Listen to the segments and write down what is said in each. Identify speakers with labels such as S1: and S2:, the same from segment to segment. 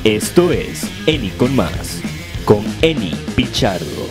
S1: Esto es Eni con Más, con Eni Pichardo.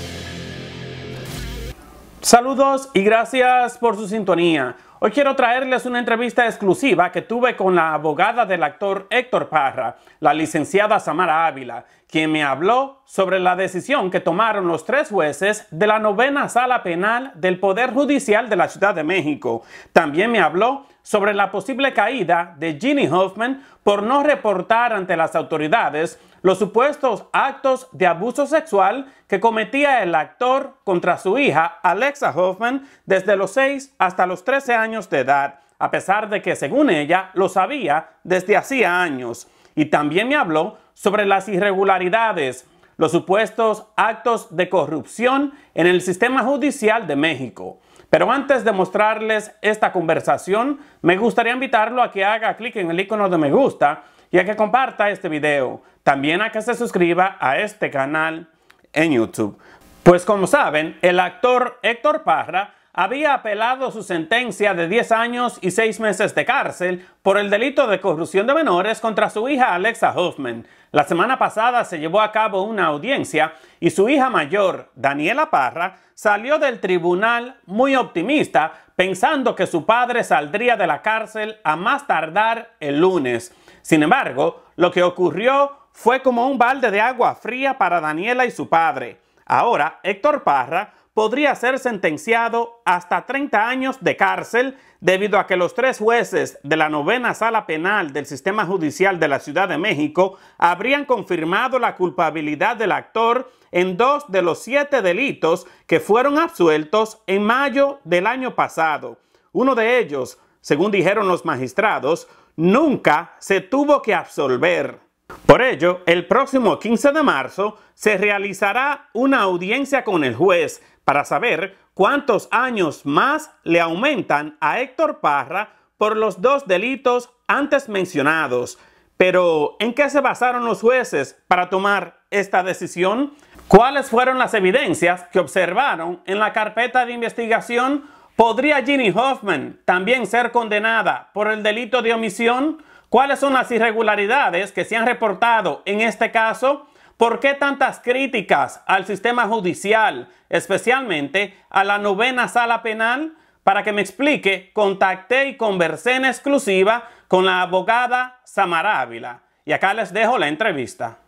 S2: Saludos y gracias por su sintonía. Hoy quiero traerles una entrevista exclusiva que tuve con la abogada del actor Héctor Parra, la licenciada Samara Ávila, quien me habló sobre la decisión que tomaron los 3 jueces de la 9ª Sala Penal del Poder Judicial de la Ciudad de México. También me habló sobre la posible caída de Ginny Hoffman por no reportar ante las autoridades los supuestos actos de abuso sexual que cometía el actor contra su hija Alexa Hoffman desde los 6 hasta los 13 años de edad, a pesar de que, según ella, lo sabía desde hacía años. Y también me habló sobre las irregularidades, los supuestos actos de corrupción en el sistema judicial de México. Pero antes de mostrarles esta conversación, me gustaría invitarlo a que haga clic en el icono de me gusta y a que comparta este video. También a que se suscriba a este canal en YouTube. Pues como saben, el actor Héctor Parra había apelado su sentencia de 10 años y 6 meses de cárcel por el delito de corrupción de menores contra su hija Alexa Hoffman. La semana pasada se llevó a cabo una audiencia y su hija mayor, Daniela Parra, salió del tribunal muy optimista, pensando que su padre saldría de la cárcel a más tardar el lunes. Sin embargo, lo que ocurrió fue como un balde de agua fría para Daniela y su padre. Ahora, Héctor Parra podría ser sentenciado hasta 30 años de cárcel debido a que los 3 jueces de la 9ª Sala Penal del Sistema Judicial de la Ciudad de México habrían confirmado la culpabilidad del actor en 2 de los 7 delitos que fueron absueltos en mayo del año pasado. Uno de ellos, según dijeron los magistrados, nunca se tuvo que absolver. Por ello, el próximo 15 de marzo se realizará una audiencia con el juez para saber cuántos años más le aumentan a Héctor Parra por los 2 delitos antes mencionados. Pero, ¿en qué se basaron los jueces para tomar esta decisión? ¿Cuáles fueron las evidencias que observaron en la carpeta de investigación? ¿Podría Ginny Hoffman también ser condenada por el delito de omisión? ¿Cuáles son las irregularidades que se han reportado en este caso? ¿Por qué tantas críticas al sistema judicial, especialmente a la 9ª Sala Penal? Para que me explique, contacté y conversé en exclusiva con la abogada Samara Ávila. Y acá les dejo la entrevista.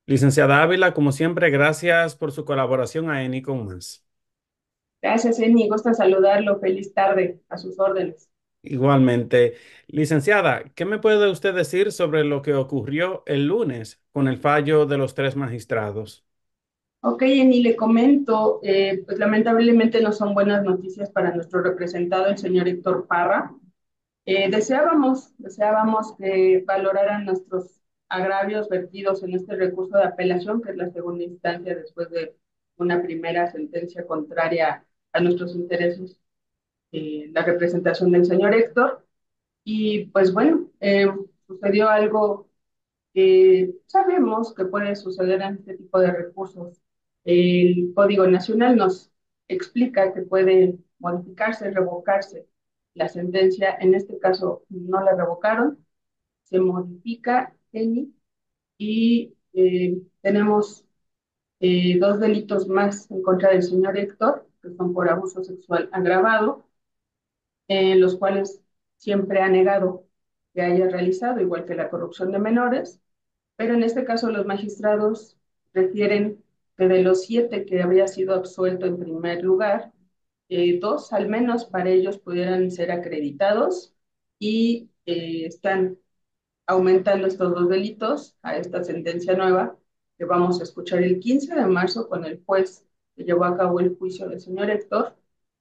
S2: Licenciada Ávila, como siempre, gracias por su colaboración a Eni con Más.
S3: Gracias, Eni. Gusto saludarlo. Feliz tarde. A sus órdenes.
S2: Igualmente. Licenciada, ¿qué me puede usted decir sobre lo que ocurrió el lunes con el fallo de los 3 magistrados?
S3: Ok, Eni, le comento, pues lamentablemente no son buenas noticias para nuestro representado, el señor Héctor Parra. Deseábamos que valoraran nuestros agravios vertidos en este recurso de apelación, que es la segunda instancia después de una primera sentencia contraria a nuestros intereses, la representación del señor Héctor. Y pues bueno, sucedió algo que sabemos que puede suceder en este tipo de recursos. El Código Nacional nos explica que puede modificarse, revocarse la sentencia. En este caso no la revocaron, se modifica y tenemos 2 delitos más en contra del señor Héctor, que son por abuso sexual agravado, los cuales siempre ha negado que haya realizado, igual que la corrupción de menores, pero en este caso los magistrados refieren que de los 7 que habría sido absuelto en primer lugar, 2 al menos para ellos pudieran ser acreditados y están aumentando estos 2 delitos a esta sentencia nueva que vamos a escuchar el 15 de marzo con el juez que llevó a cabo el juicio del señor Héctor,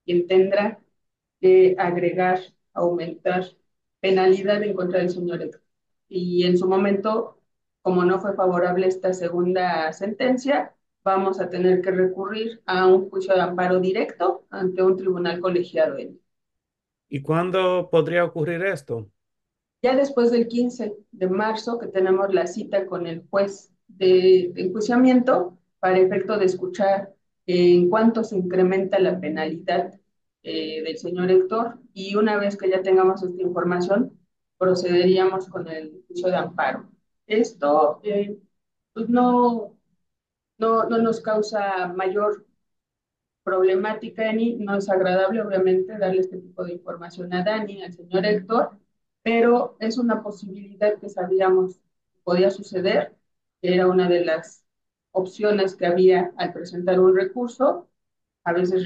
S3: quien tendrá agregar, aumentar penalidad en contra del señor Héctor. Y en su momento, como no fue favorable esta segunda sentencia, vamos a tener que recurrir a un juicio de amparo directo ante un tribunal colegiado.
S2: ¿Y cuándo podría ocurrir esto?
S3: Ya después del 15 de marzo, que tenemos la cita con el juez de enjuiciamiento para efecto de escuchar en cuánto se incrementa la penalidad del señor Héctor, y una vez que ya tengamos esta información, procederíamos con el juicio de amparo. Esto pues no nos causa mayor problemática, Dani. No es agradable, obviamente, darle este tipo de información a Dani, al señor Héctor, pero es una posibilidad que sabíamos que podía suceder. Era una de las opciones que había al presentar un recurso. A veces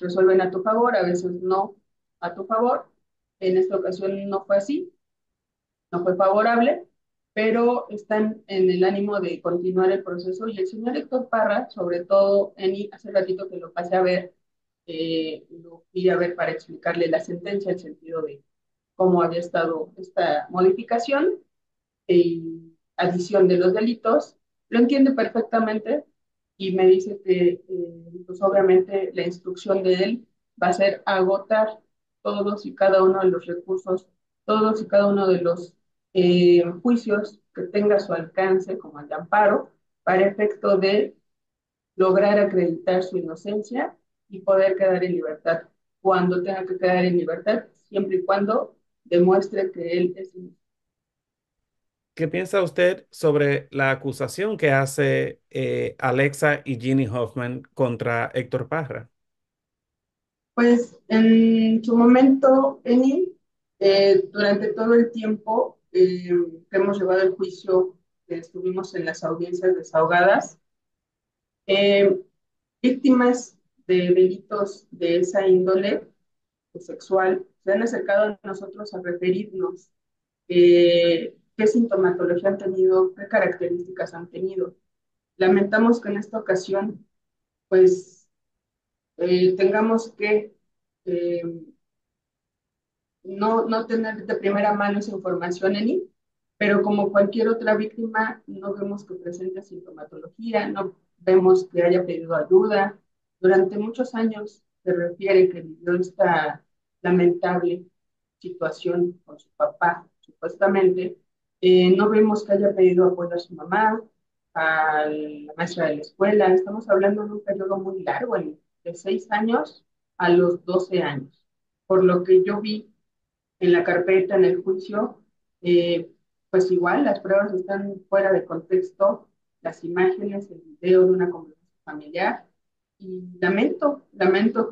S3: resuelven a tu favor, a veces no a tu favor. En esta ocasión no fue así, no fue favorable, pero están en el ánimo de continuar el proceso. Y el señor Héctor Parra, sobre todo, hace ratito que lo pasé a ver, lo fui a ver para explicarle la sentencia, el sentido de cómo había estado esta modificación y adición de los delitos, lo entiende perfectamente y me dice que, pues obviamente, la instrucción de él va a ser agotar todos y cada uno de los recursos, todos y cada uno de los juicios que tenga a su alcance, como el de amparo, para efecto de lograr acreditar su inocencia y poder quedar en libertad cuando tenga que quedar en libertad, siempre y cuando demuestre que él es inocente.
S2: ¿Qué piensa usted sobre la acusación que hace Alexa y Ginny Hoffman contra Héctor Parra?
S3: Pues en su momento, Eni, durante todo el tiempo que hemos llevado el juicio, que estuvimos en las audiencias desahogadas, eh, víctimas de delitos de esa índole sexual se han acercado a nosotros a referirnos qué sintomatología han tenido, qué características han tenido. Lamentamos que en esta ocasión, pues, tengamos que eh, no tener de primera mano esa información en él, pero como cualquier otra víctima, no vemos que presente sintomatología, no vemos que haya pedido ayuda. Durante muchos años se refiere que vivió esta lamentable situación con su papá, supuestamente. No vemos que haya pedido apoyo a su mamá, a la maestra de la escuela. Estamos hablando de un periodo muy largo, de 6 años a los 12 años. Por lo que yo vi en la carpeta, en el juicio, eh, pues igual las pruebas están fuera de contexto, las imágenes, el video de una conversación familiar, y lamento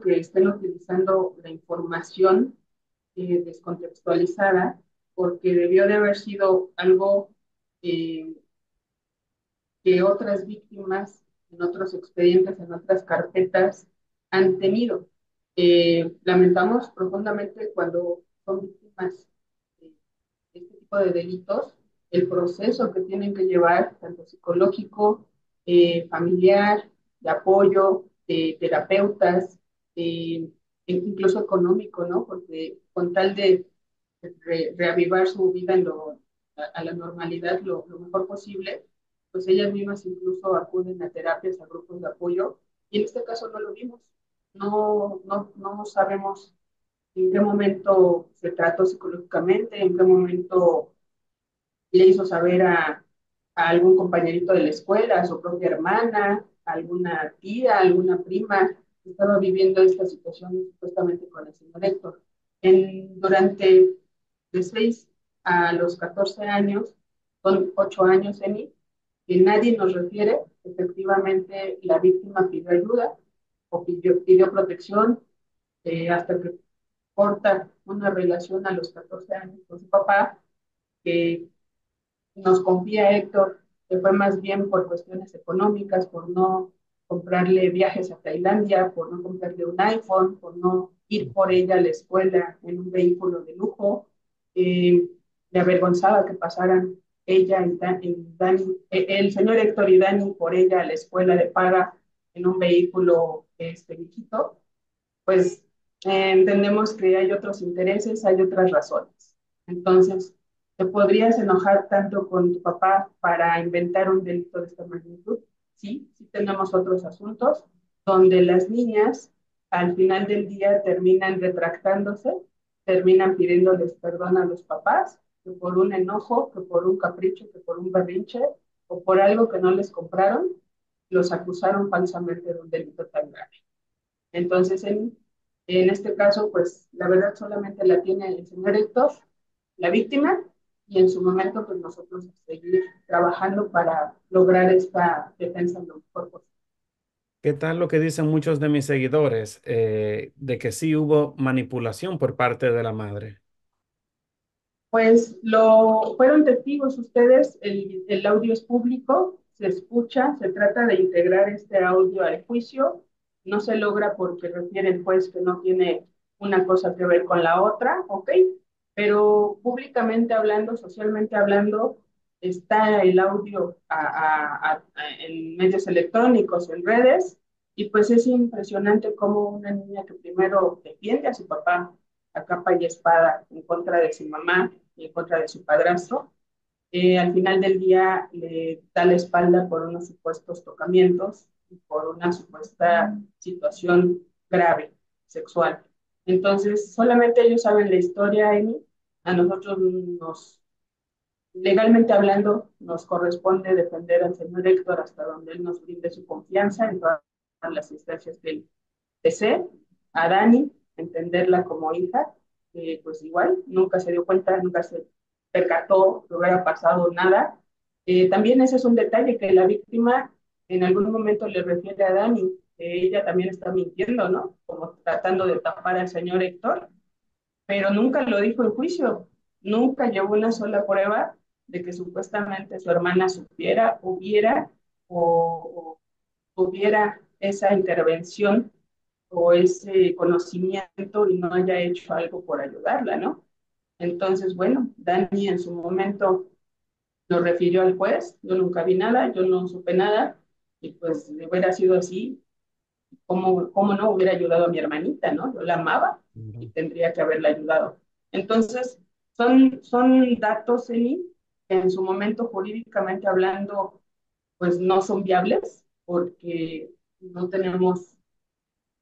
S3: que estén utilizando la información descontextualizada, porque debió de haber sido algo eh, que otras víctimas en otros expedientes, en otras carpetas han tenido. Lamentamos profundamente cuando son víctimas de este tipo de delitos, el proceso que tienen que llevar, tanto psicológico, familiar, de apoyo, de terapeutas, incluso económico, ¿no? Porque con tal de reavivar su vida a la normalidad lo mejor posible, pues ellas mismas incluso acuden a terapias, a grupos de apoyo, y en este caso no lo vimos. No sabemos en qué momento se trató psicológicamente, en qué momento le hizo saber a algún compañerito de la escuela, a su propia hermana, a alguna tía, a alguna prima, que estaba viviendo esta situación supuestamente con el señor Héctor. Durante de 6 a los 14 años, son 8 años en mí, que nadie nos refiere, efectivamente la víctima pidió ayuda o pidió protección, hasta que corta una relación a los 14 años con su papá, que nos confía Héctor, que fue más bien por cuestiones económicas, por no comprarle viajes a Tailandia, por no comprarle un iPhone, por no ir por ella a la escuela en un vehículo de lujo. Eh, Le avergonzaba que pasaran ella y Dani, el señor Héctor y Dani por ella a la escuela de paga en un vehículo viejito. Pues entendemos que hay otros intereses, hay otras razones. Entonces, ¿te podrías enojar tanto con tu papá para inventar un delito de esta magnitud? Sí, sí tenemos otros asuntos donde las niñas al final del día terminan retractándose, terminan pidiéndoles perdón a los papás, que por un enojo, que por un capricho, que por un berrinche o por algo que no les compraron, los acusaron falsamente de un delito tan grave. Entonces, en este caso, pues la verdad solamente la tiene el señor Héctor, la víctima, y en su momento pues nosotros seguir trabajando para lograr esta defensa lo mejor posible.
S2: ¿Qué tal lo que dicen muchos de mis seguidores de que sí hubo manipulación por parte de la madre?
S3: Pues fueron testigos ustedes, el audio es público, se escucha, se trata de integrar este audio al juicio, no se logra porque refiere el juez que no tiene una cosa que ver con la otra, ¿ok? Pero públicamente hablando, socialmente hablando, está el audio en medios electrónicos, en redes, y pues es impresionante cómo una niña que primero defiende a su papá a capa y espada en contra de su mamá y en contra de su padrastro, al final del día le da la espalda por unos supuestos tocamientos y por una supuesta situación grave sexual. Entonces, solamente ellos saben la historia, Amy. A nosotros legalmente hablando, nos corresponde defender al señor Héctor hasta donde él nos brinde su confianza en todas las instancias que él desee. A Dani, entenderla como hija, pues igual, nunca se dio cuenta, nunca se percató que hubiera pasado nada. También ese es un detalle que la víctima en algún momento le refiere a Dani, que ella también está mintiendo, ¿no? Como tratando de tapar al señor Héctor, pero nunca lo dijo en juicio, nunca llevó una sola prueba de que supuestamente su hermana supiera, hubiera o tuviera esa intervención o ese conocimiento y no haya hecho algo por ayudarla, ¿no? Entonces, bueno, Dani en su momento lo refirió al juez, yo nunca vi nada, yo no supe nada, y pues si hubiera sido así, ¿cómo no hubiera ayudado a mi hermanita, ¿no? Yo la amaba y
S2: Ujú.
S3: tendría que haberla ayudado. Entonces, son datos, Eli, que en su momento jurídicamente hablando, pues no son viables porque no tenemos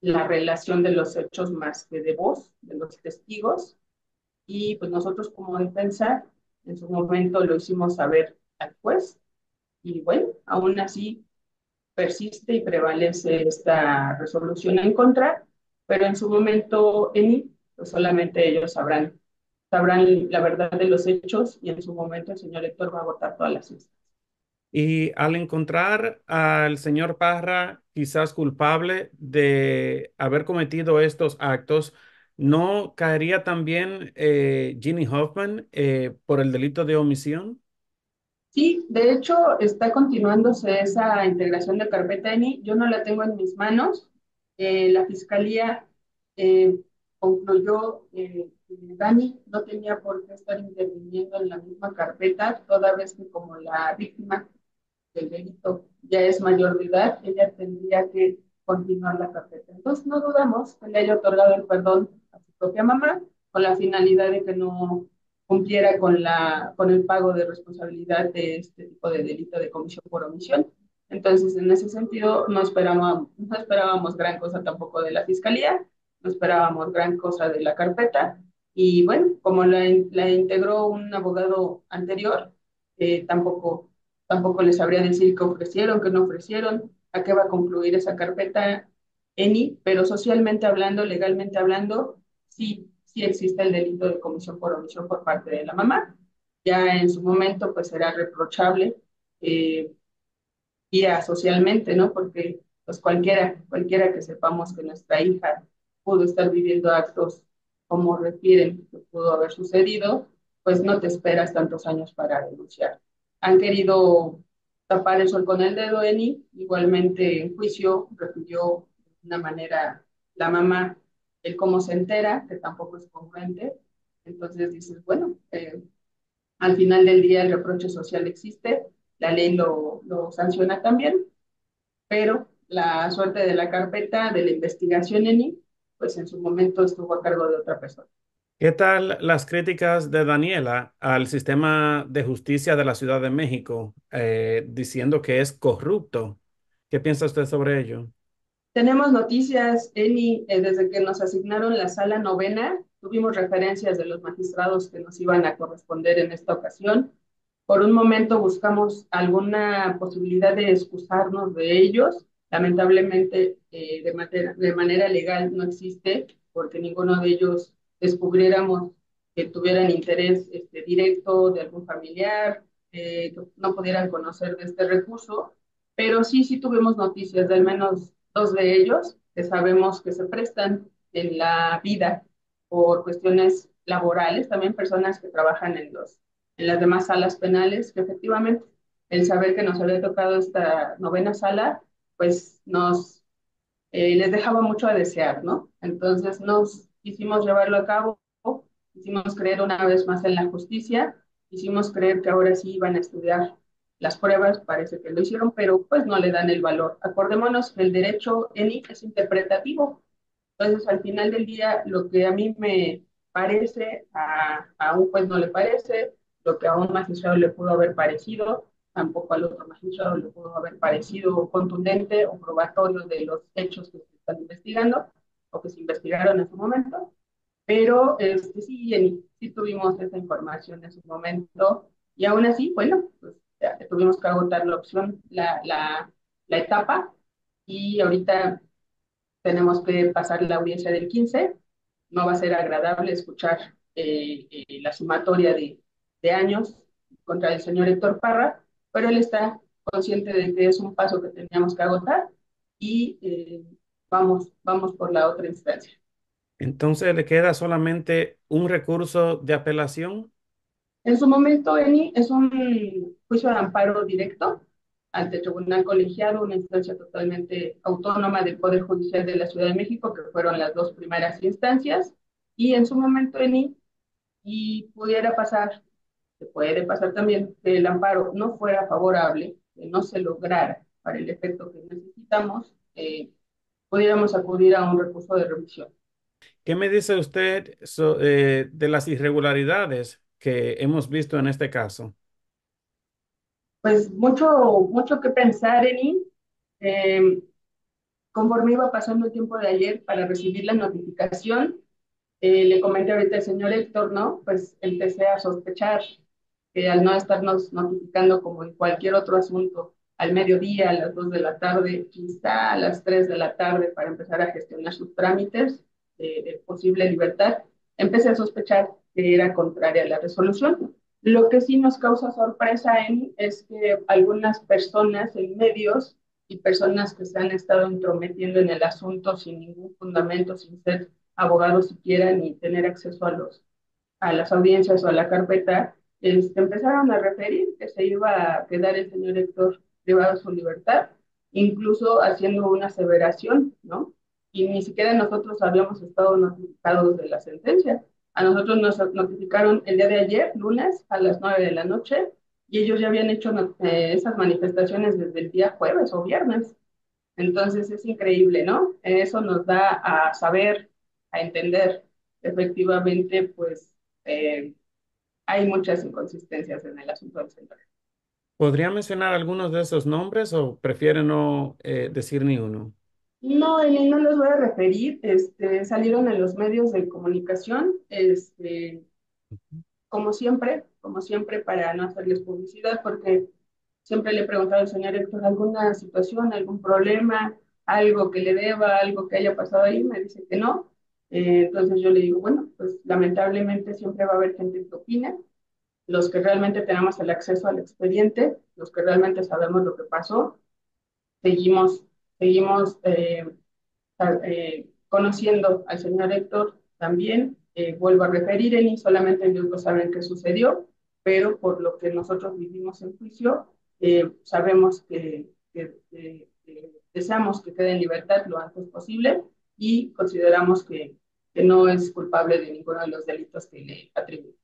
S3: la relación de los hechos más que de voz, de los testigos, y pues nosotros como defensa en su momento lo hicimos saber al juez, y bueno, aún así persiste y prevalece esta resolución en contra, pero en su momento, Eni, pues solamente ellos sabrán la verdad de los hechos y en su momento el señor Héctor va a votar todas las listas.
S2: Y al encontrar al señor Parra quizás culpable de haber cometido estos actos, ¿no caería también Ginny Hoffman por el delito de omisión?
S3: Sí, de hecho está continuándose esa integración de carpeta ENI. Yo no la tengo en mis manos. La fiscalía eh, concluyó que Dani no tenía por qué estar interviniendo en la misma carpeta, toda vez que como la víctima del delito ya es mayor de edad, ella tendría que continuar la carpeta. Entonces no dudamos que le haya otorgado el perdón a su propia mamá con la finalidad de que no cumpliera con el pago de responsabilidad de este tipo de delito de comisión por omisión. Entonces, en ese sentido, no esperábamos gran cosa tampoco de la fiscalía, no esperábamos gran cosa de la carpeta. Y bueno, como la integró un abogado anterior, tampoco les sabría decir qué ofrecieron, qué no ofrecieron, a qué va a concluir esa carpeta ENI, pero socialmente hablando, legalmente hablando, sí existe el delito de comisión por omisión por parte de la mamá. Ya en su momento, pues será reprochable eh, vía socialmente, ¿no? Porque pues cualquiera que sepamos que nuestra hija pudo estar viviendo actos como refieren que pudo haber sucedido, pues no te esperas tantos años para denunciar. Han querido tapar el sol con el dedo, Eni, igualmente en juicio refirió de una manera la mamá el cómo se entera, que tampoco es congruente. Entonces dices, bueno, al final del día el reproche social existe, la ley lo sanciona también, pero la suerte de la carpeta de la investigación ENI, pues en su momento estuvo a cargo de otra persona.
S2: ¿Qué tal las críticas de Daniela al sistema de justicia de la Ciudad de México, diciendo que es corrupto? ¿Qué piensa usted sobre ello?
S3: Tenemos noticias, Eni, desde que nos asignaron la sala novena, tuvimos referencias de los magistrados que nos iban a corresponder en esta ocasión. Por un momento buscamos alguna posibilidad de excusarnos de ellos. Lamentablemente, de manera legal no existe, porque ninguno de ellos descubriéramos que tuvieran interés directo de algún familiar, que no pudieran conocer de este recurso, pero sí tuvimos noticias de al menos dos de ellos que sabemos que se prestan en la vida por cuestiones laborales, también personas que trabajan en las demás salas penales, que efectivamente el saber que nos había tocado esta novena sala, pues les dejaba mucho a desear, ¿no? Entonces nos quisimos llevarlo a cabo, quisimos creer una vez más en la justicia, quisimos creer que ahora sí iban a estudiar las pruebas, parece que lo hicieron, pero pues no le dan el valor. Acordémonos que el derecho ENI es interpretativo, entonces al final del día lo que a mí me parece, a un juez no le parece, lo que a un magistrado le pudo haber parecido, tampoco al otro magistrado le pudo haber parecido contundente o probatorio de los hechos que se están investigando o que se investigaron en su momento, pero sí tuvimos esa información en su momento y aún así, bueno, pues ya, tuvimos que agotar la opción, la etapa y ahorita tenemos que pasar la audiencia del 15. No va a ser agradable escuchar la sumatoria de años contra el señor Héctor Parra, pero él está consciente de que es un paso que teníamos que agotar y vamos por la otra instancia.
S4: Entonces le queda solamente un recurso de apelación.
S3: En su momento, Eni, es un juicio de amparo directo ante el Tribunal Colegiado, una instancia totalmente autónoma del Poder Judicial de la Ciudad de México, que fueron las dos primeras instancias. Y en su momento, Eni, y pudiera pasar, se puede pasar también, que el amparo no fuera favorable, que no se lograra para el efecto que necesitamos, pudiéramos acudir a un recurso de revisión.
S4: ¿Qué me dice usted de las irregularidades que hemos visto en este caso?
S3: Pues mucho que pensar, Eni. Eh, Conforme iba pasando el tiempo de ayer para recibir la notificación, le comenté ahorita al señor Héctor, ¿no? Pues empecé a sospechar que al no estarnos notificando como en cualquier otro asunto, al mediodía, a las 2 de la tarde, quizá a las 3 de la tarde para empezar a gestionar sus trámites de posible libertad, empecé a sospechar que era contraria a la resolución. Lo que sí nos causa sorpresa es que algunas personas en medios y personas que se han estado entrometiendo en el asunto sin ningún fundamento, sin ser abogados siquiera, ni tener acceso a las audiencias o a la carpeta, empezaron a referir que se iba a quedar el señor Héctor privado de su libertad, incluso haciendo una aseveración, ¿no? Y ni siquiera nosotros habíamos estado notificados de la sentencia. A nosotros nos notificaron el día de ayer, lunes, a las 9 de la noche, y ellos ya habían hecho esas manifestaciones desde el día jueves o viernes. Entonces es increíble, ¿no? Eso nos da a saber, a entender efectivamente, pues hay muchas inconsistencias en el asunto del señor.
S4: ¿Podría mencionar algunos de esos nombres o prefiere no decir ni uno?
S3: No, no los voy a referir, salieron en los medios de comunicación, como siempre, para no hacerles publicidad, porque siempre le he preguntado al señor Héctor alguna situación, algún problema, algo que le deba, algo que haya pasado ahí, me dice que no. Entonces yo le digo, bueno, pues lamentablemente siempre va a haber gente que opina, los que realmente tenemos el acceso al expediente, los que realmente sabemos lo que pasó, seguimos, seguimos conociendo al señor Héctor también. Vuelvo a referir, Eni, solamente ellos lo saben qué sucedió, pero por lo que nosotros vivimos en juicio, sabemos que deseamos que quede en libertad lo antes posible y consideramos que no es culpable de ninguno de los delitos que le atribuyen.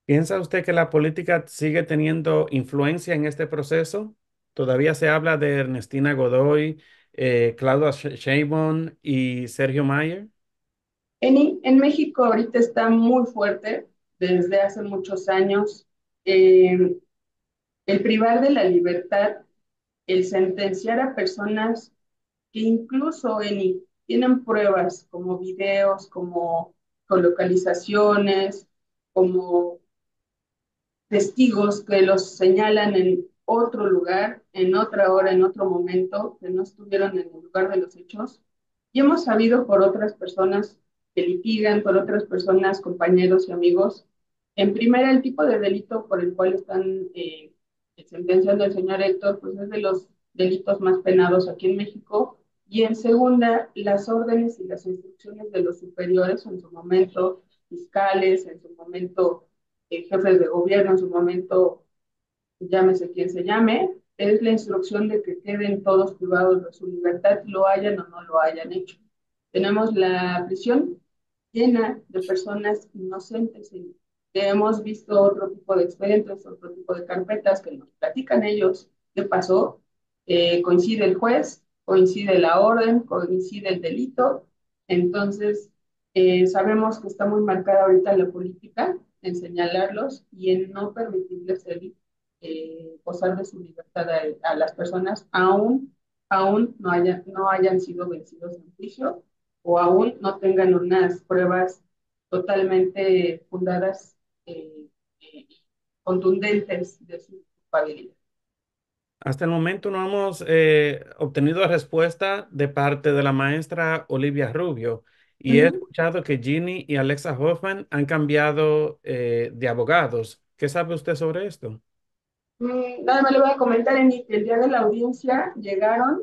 S4: ¿Piensa usted que la política sigue teniendo influencia en este proceso? Todavía se habla de Ernestina Godoy, Claudia Sheinbaum y Sergio Mayer.
S3: En México ahorita está muy fuerte desde hace muchos años eh, el privar de la libertad, el sentenciar a personas que incluso tienen pruebas como videos, como localizaciones, como testigos que los señalan en otro lugar, en otra hora, en otro momento, que no estuvieron en el lugar de los hechos. Y hemos sabido por otras personas que litigan por otras personas, compañeros y amigos. En primera, el tipo de delito por el cual están sentenciando al señor Héctor, pues es de los delitos más penados aquí en México. Y en segunda, las órdenes y las instrucciones de los superiores, en su momento fiscales, en su momento jefes de gobierno, en su momento llámese quien se llame, es la instrucción de que queden todos privados de su libertad, lo hayan o no lo hayan hecho. Tenemos la prisión llena de personas inocentes y que hemos visto otro tipo de expedientes, otro tipo de carpetas que nos platican ellos qué pasó, coincide el juez, coincide la orden, coincide el delito, entonces sabemos que está muy marcada ahorita la política en señalarlos y en no permitirles gozar de su libertad a las personas, aún no hayan sido vencidos en juicio o aún no tengan unas pruebas totalmente fundadas, contundentes de su culpabilidad.
S4: Hasta el momento no hemos obtenido respuesta de parte de la maestra Olivia Rubio y he
S3: Ujú.
S4: escuchado que Ginny y Alexa Hoffman han cambiado de abogados. ¿Qué sabe usted sobre esto?
S3: Nada más le voy a comentar en que el día de la audiencia llegaron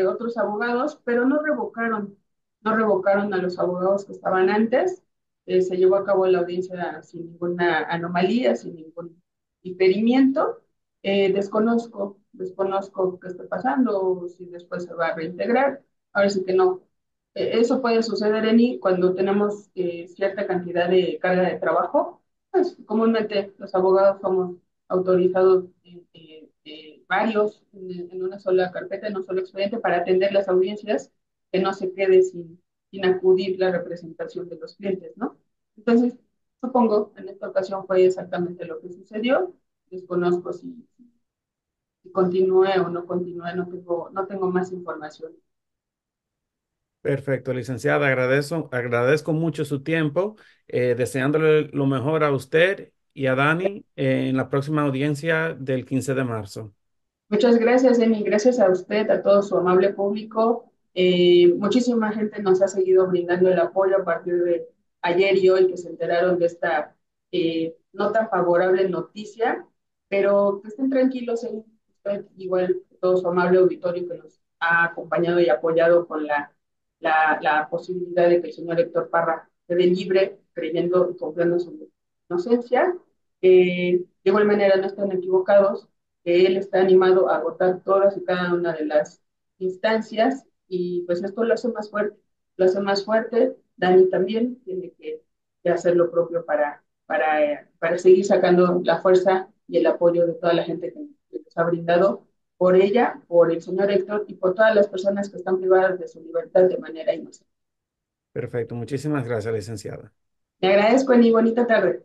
S3: otros abogados, pero no revocaron a los abogados que estaban antes. Se llevó a cabo la audiencia sin ninguna anomalía, sin ningún impedimento. Desconozco qué está pasando, o si después se va a reintegrar. Ahora sí que no. Eso puede suceder cuando tenemos cierta cantidad de carga de trabajo. Pues comúnmente los abogados somos autorizados varios en una sola carpeta, en un solo expediente, para atender las audiencias, que no se quede sin acudir la representación de los clientes, ¿no? Entonces, supongo, en esta ocasión fue exactamente lo que sucedió. Desconozco si continúe o no continúe, no tengo más información.
S4: Perfecto, licenciada, agradezco mucho su tiempo, deseándole lo mejor a usted y a Dani en la próxima audiencia del 15 de marzo.
S3: Muchas gracias, Emi. Gracias a usted, a todo su amable público. Muchísima gente nos ha seguido brindando el apoyo a partir de ayer y hoy que se enteraron de esta no tan favorable noticia, pero que estén tranquilos, Emi. Usted, igual que todo su amable auditorio que nos ha acompañado y apoyado con la posibilidad de que el señor Héctor Parra quede libre, creyendo y confiando en su inocencia. De igual manera, no están equivocados, que él está animado a agotar todas y cada una de las instancias y pues esto lo hace más fuerte. Dani también tiene que hacer lo propio para seguir sacando la fuerza y el apoyo de toda la gente que nos ha brindado por ella, por el señor Héctor y por todas las personas que están privadas de su libertad de manera inocente.
S4: Perfecto, muchísimas gracias, licenciada.
S3: Me agradezco, y bonita tarde.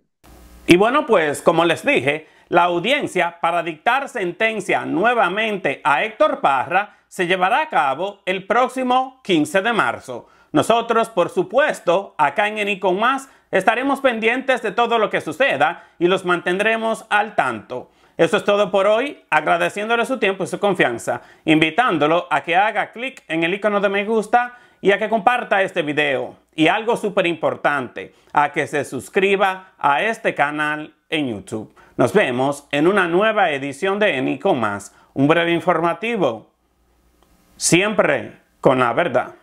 S2: Y bueno, pues como les dije, la audiencia para dictar sentencia nuevamente a Héctor Parra se llevará a cabo el próximo 15 de marzo. Nosotros, por supuesto, acá en Eni Con Más, estaremos pendientes de todo lo que suceda y los mantendremos al tanto. Eso es todo por hoy, agradeciéndole su tiempo y su confianza, invitándolo a que haga clic en el icono de me gusta y a que comparta este video. Y algo súper importante, a que se suscriba a este canal en YouTube. Nos vemos en una nueva edición de Eni Con Más, un breve informativo, siempre con la verdad.